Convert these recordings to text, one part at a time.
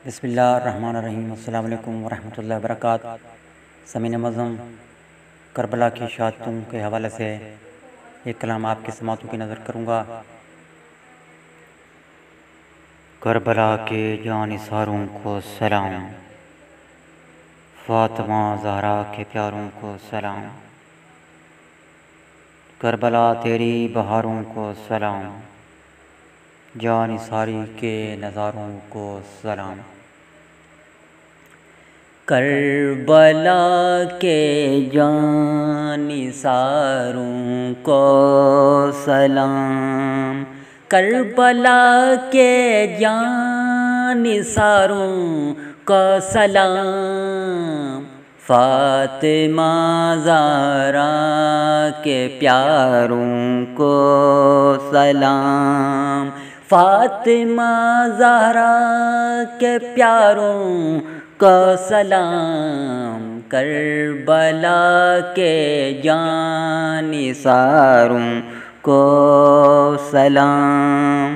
بسم اللہ الرحمن الرحیم۔ السلام علیکم ورحمۃ اللہ وبرکاتہ۔ سامعین معظم، کربلا کی شہادتوں کے حوالے سے ایک کلام آپ کی سماعتوں کی نظر کروں گا۔ کربلا کے جانثاروں کو سلام، فاطمہ زہرا کے پیاروں کو سلام، کربلا تیری بہاروں کو سلام، جانثاری کے نظاروں کو سلام۔ کربلا کے جانثاروں کو سلام، کربلا کے جانثاروں کو سلام، فاطمہ زہرا کے پیاروں کو سلام، فاطمہ زہرا کے پیاروں کو سلام، کربلا کے جانثاروں کو سلام۔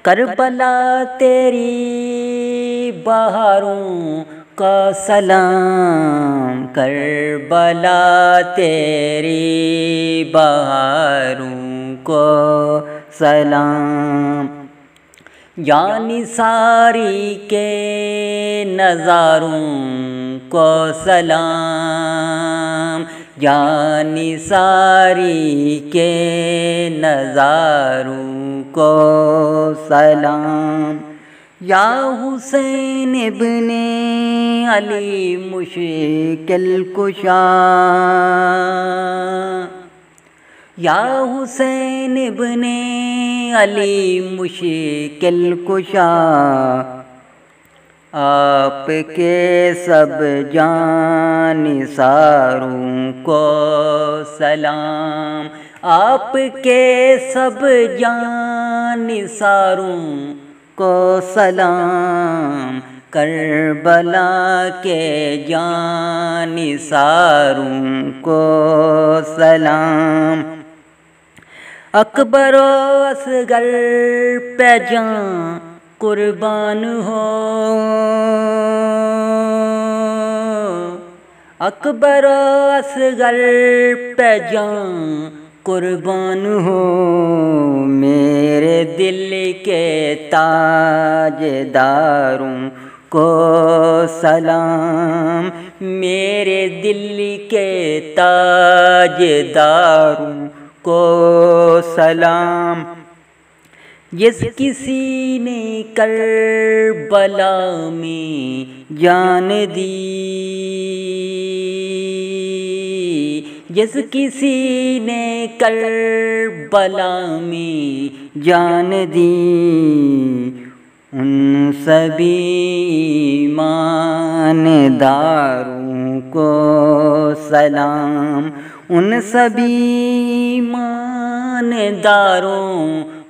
کربلا تیری بہاروں کو سلام، کربلا تیری بہاروں کو سلام، جانثاری کے نظاروں کو سلام، جانثاری کے نظاروں کو سلام۔ یا حسین ابن علی مشکل کشا، یا حسین ابن علی مشکل کشا، آپ کے سب جانثاروں کو سلام، آپ کے سب جانثاروں کو سلام، کربلا کے جانثاروں کو سلام۔ اکبر و اصغر پہ جاں قربان ہو، اکبر و اصغر پہ جاں قربان ہو، میرے دل کے تاجداروں کو سلام، میرے دل کے تاجداروں کو سلام۔ جس کسی نے کربلا میں جان دی، جس کسی نے کربلا میں جان دی، ان سبھی ایمانداروں کو سلام، ان سبھی ایمانداروں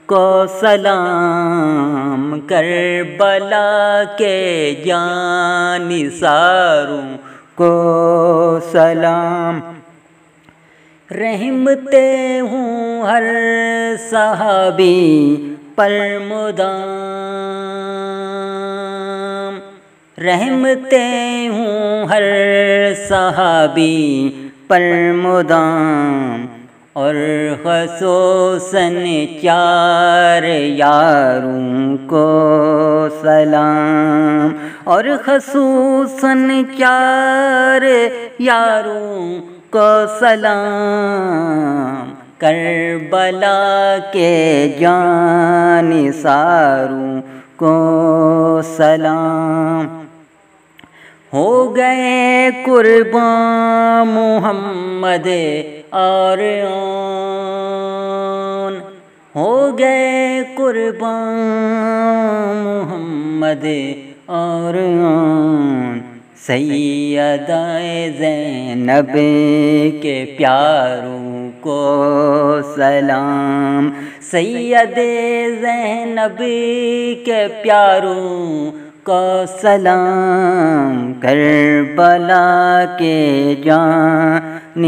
کو سلام، کربلا کے جانثاروں کو سلام۔ رحمتیں ہوں ہر صحابی پر مدام، رحمتیں ہوں ہر صحابی پر مدام، اور خصوصاً چار یاروں کو سلام، اور خصوصاً چار یاروں کو سلام، کربلا کے جانثاروں کو سلام۔ ہو گئے قربان محمد اور آن، ہو گئے قربان محمد اور آن، سیدہ زینب کے پیاروں کو سلام، سید زینب کے پیاروں کو سلام، کربلا کے جانثاروں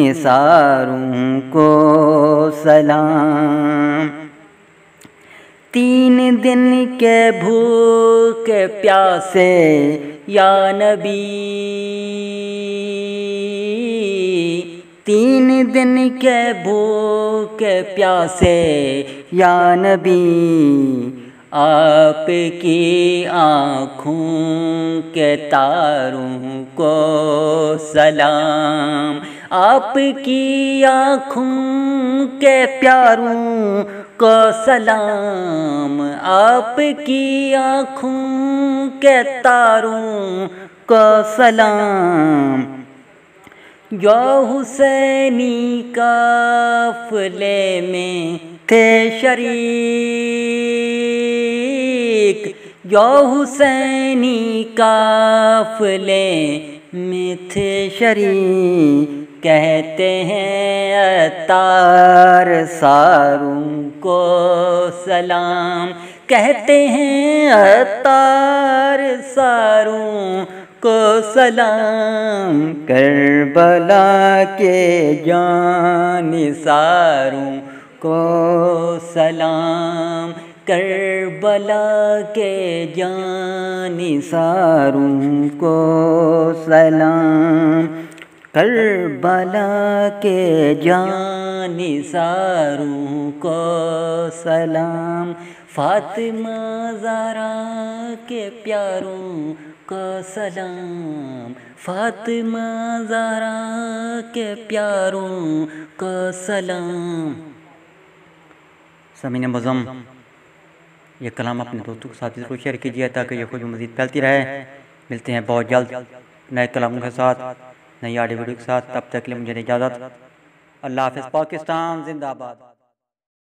کو سلام۔ 3 دن کے بھوکے پیاسے یا نبی، 3 دن کے بھوکے پیاسے یا نبی، آپ کی آنکھوں کے تاروں کو سلام، آپ کی آنکھوں کے پیاروں کو سلام، آپ کی آنکھوں کے تاروں کو سلام۔ جو حسینی قافلے میں تھے شریک، جو حسینی قافلے میں تھے شریک، کہتے ہیں عطار ساروں کو سلام، کہتے ہیں عطار ساروں کو سلام، کربلا کے جانثاروں کو سلام، کربلا کے جانثاروں کو سلام، کربلا کے جانثاروں کو سلام، فاطمہ زہرا کے پیاروں کو سلام، فاطمہ زہرا کے پیاروں کو سلام۔ سامعین معظم، یہ کلام اپنے دوستوں کے ساتھ ضرور شیئر کیجیے تاکہ یہ خوشبو مزید پھیلتی رہے۔ ملتے ہیں بہت جلد نئے کلاموں کے ساتھ، نئی آڈیو ویڈیو کے ساتھ، تب تک کے لیے مجھے اجازت۔ اللہ حافظ۔ پاکستان زندہ باد۔